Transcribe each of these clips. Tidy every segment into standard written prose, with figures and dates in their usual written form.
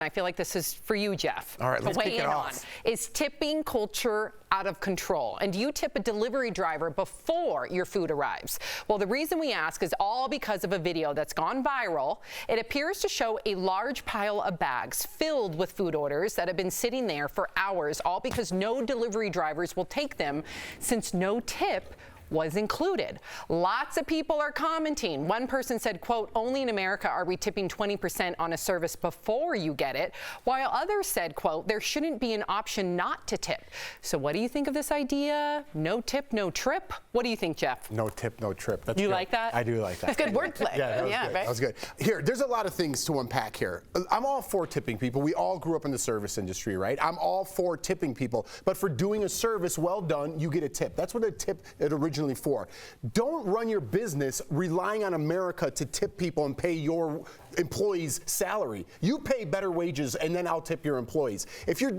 I feel like this is for you, Jeff. All right, let's kick it off. Is tipping culture out of control? And do you tip a delivery driver before your food arrives? Well, the reason we ask is all because of a video that's gone viral. It appears to show a large pile of bags filled with food orders that have been sitting there for hours, all because no delivery drivers will take them since no tip was included. Lots of people are commenting. One person said, quote, "Only in America are we tipping 20% on a service before you get it," while others said, quote, "There shouldn't be an option not to tip." So what do you think of this idea? No tip, no trip? What do you think, Jeff? No tip, no trip. That's you good. like that? I do like that. It's good wordplay. Yeah, that was good. Right? That was good. Here, there's a lot of things to unpack here. I'm all for tipping people. We all grew up in the service industry, right? I'm all for tipping people. But for doing a service well done, you get a tip. That's what a tip is originally for. Don't run your business relying on America to tip people and pay your employees' salary. You pay better wages, and then I'll tip your employees. If you're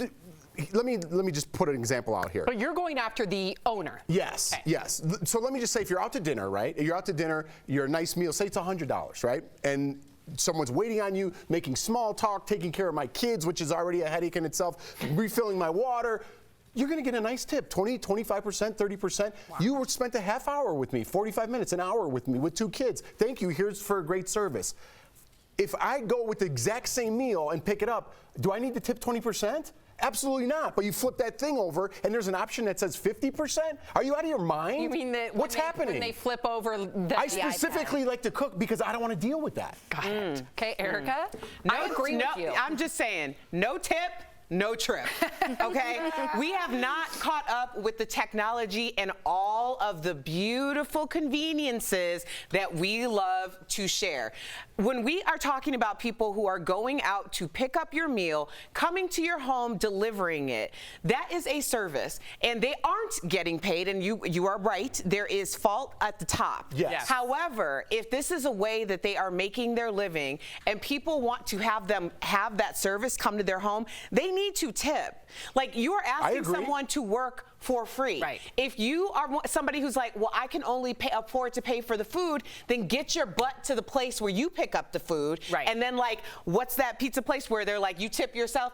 let me just put an example out here. But you're going after the owner. Yes, okay. Yes. So let me just say, if you're out to dinner, right? You're out to dinner, you're a nice meal, say it's $100, right? And someone's waiting on you, making small talk, taking care of my kids, which is already a headache in itself, refilling my water. You're going to get a nice tip, 20, 25%, 30%. Wow. You spent a half hour with me, 45 minutes, an hour with me, with 2 kids. Thank you. Here's for a great service. If I go with the exact same meal and pick it up, do I need to tip 20%? Absolutely not. But you flip that thing over, and there's an option that says 50%? Are you out of your mind? You mean that what's happening? When they flip over I specifically like to cook because I don't want to deal with that. Got it. Okay, Erica? I agree with you. I'm just saying, no tip, no trip, okay? We have not caught up with the technology and all of the beautiful conveniences that we love to share. When we are talking about people who are going out to pick up your meal, coming to your home, delivering it, that is a service, and they aren't getting paid, and you are right, there is fault at the top. Yes. However, if this is a way that they are making their living and people want to have them have that service come to their home, they need to tip. Like, you are asking someone to work for free. Right. If you are somebody who's like, well, I can only afford to pay for the food, then get your butt to the place where you pick up the food. Right. And then, like, what's that pizza place where they're like, you tip yourself?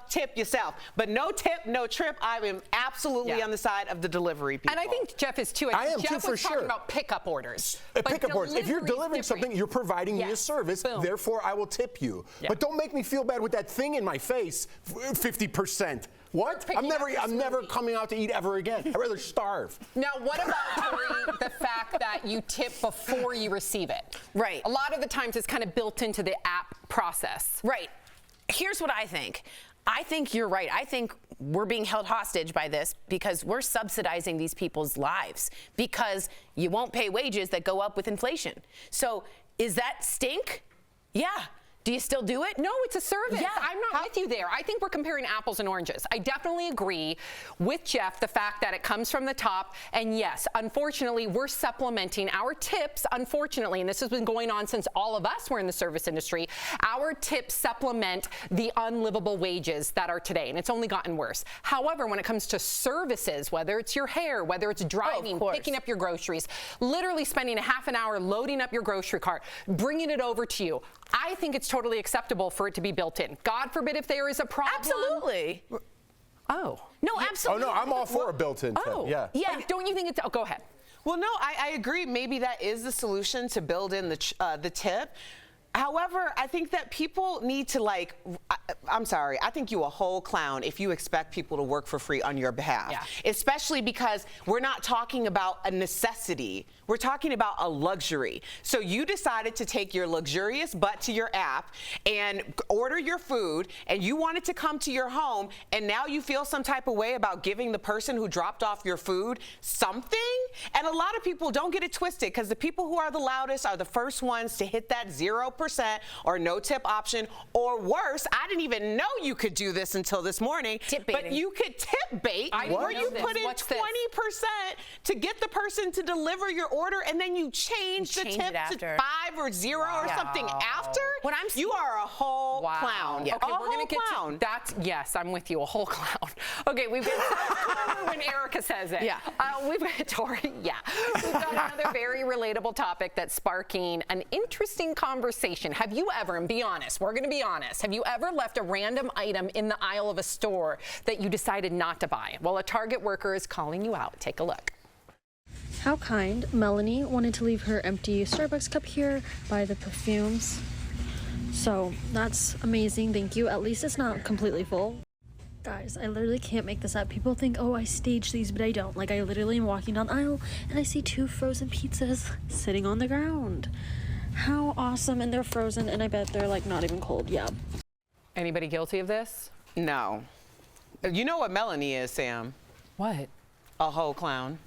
But no tip, no trip. I am absolutely on the side of the delivery people. And I think Jeff is too. I am Jeff too, for was sure. talking about pickup orders. Pickup orders. If you're delivering something, you're providing me a service. Boom. Therefore, I will tip you. Yeah. But don't make me feel bad with that thing in my face. 50%. What? I'm never coming out to eat ever again. I'd rather starve. Now, what about, Tori, the fact that you tip before you receive it? Right. A lot of the times it's kind of built into the app process. Right. Here's what I think. I think you're right. I think we're being held hostage by this because we're subsidizing these people's lives because you won't pay wages that go up with inflation. So is that stink? Yeah. Do you still do it? No, it's a service. Yeah. I'm not with you there. I think we're comparing apples and oranges. I definitely agree with Jeff, the fact that it comes from the top. And yes, unfortunately, we're supplementing our tips, unfortunately, and this has been going on since all of us were in the service industry. Our tips supplement the unlivable wages that are today, and it's only gotten worse. However, when it comes to services, whether it's your hair, whether it's driving, picking up your groceries, literally spending a half an hour loading up your grocery cart, bringing it over to you, I think it's totally acceptable for it to be built in. God forbid if there is a problem. Absolutely. Oh. No, absolutely. Oh, no, I'm all for a built-in tip. Yeah. But don't you think it's... Oh, go ahead. Well, no, I agree. Maybe that is the solution, to build in the tip. However, I think that people need to, like, I'm sorry, I think you a whole clown if you expect people to work for free on your behalf. Yeah. Especially because we're not talking about a necessity. We're talking about a luxury. So you decided to take your luxurious butt to your app and order your food, and you want it to come to your home, and now you feel some type of way about giving the person who dropped off your food something? And a lot of people, don't get it twisted, because the people who are the loudest are the first ones to hit that 0% or no tip option, or worse, I didn't even know you could do this until this morning. Tip baiting. But you could tip bait where you put in 20% to get the person to deliver your order, and then you change the tip to 5 or 0 or something after. You are a whole clown. Yeah. Okay, we're going to get to that. Yes, I'm with you, a whole clown. Okay, we've got when Erica says it. Yeah. We've got Tori. Yeah. We've got another very relatable topic that's sparking an interesting conversation conversation. Have you ever, and be honest, we're going to be honest, have you ever left a random item in the aisle of a store that you decided not to buy? Well, a Target worker is calling you out. Take a look. How kind. Melanie wanted to leave her empty Starbucks cup here by the perfumes. So that's amazing. Thank you. At least it's not completely full. Guys, I literally can't make this up. People think, oh, I staged these, but I don't. Like, I literally am walking down the aisle and I see 2 frozen pizzas sitting on the ground. How awesome. And they're frozen, and I bet they're like not even cold. Yeah. Anybody guilty of this? No. You know what Melanie is, Sam? What? A whole clown.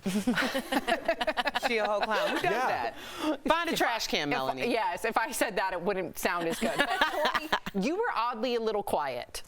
She a whole clown. Who does that? Find a trash can, Melanie. Yes, if I said that, it wouldn't sound as good. But Tori, you were oddly a little quiet.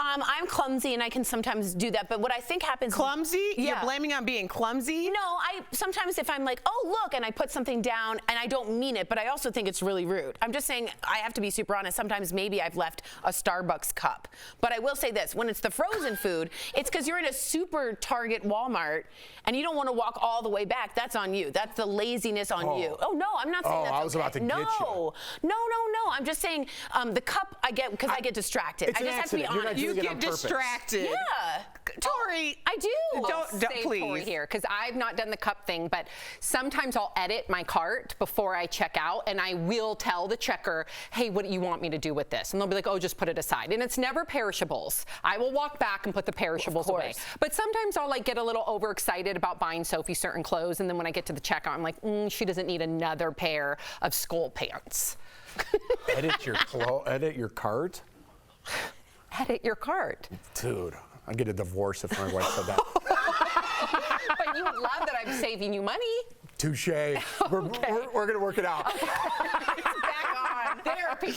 I'm clumsy and I can sometimes do that, but what I think happens— Clumsy? Yeah. You're blaming on being clumsy? No, I sometimes if I'm like, oh, look, and I put something down and I don't mean it, but I also think it's really rude. I'm just saying, I have to be super honest. Sometimes maybe I've left a Starbucks cup. But I will say this, when it's the frozen food, it's because you're in a super Target Walmart and you don't want to walk all the way back. That's on you. That's the laziness on you. Oh, no, I'm not saying that's I was okay. about to get you. No. I'm just saying the cup I get because I get distracted. It's I an just have to be accident. You're not honest. doing You it on get purpose. distracted. Yeah. Tori, I do. Don't Save please. Tori here, because I've not done the cup thing, but sometimes I'll edit my cart before I check out, and I will tell the checker, hey, what do you want me to do with this? And they'll be like, oh, just put it aside. And it's never perishables. I will walk back and put the perishables away. But sometimes I'll like get a little overexcited about buying Sophie certain clothes, and then when I get to the checkout, I'm like, she doesn't need another pair of skull pants. Edit your cart? Edit your cart. Dude, I'd get a divorce if my wife said that. But you would love that I'm saving you money. Touche. We're going to work it out. It's back on. Therapy.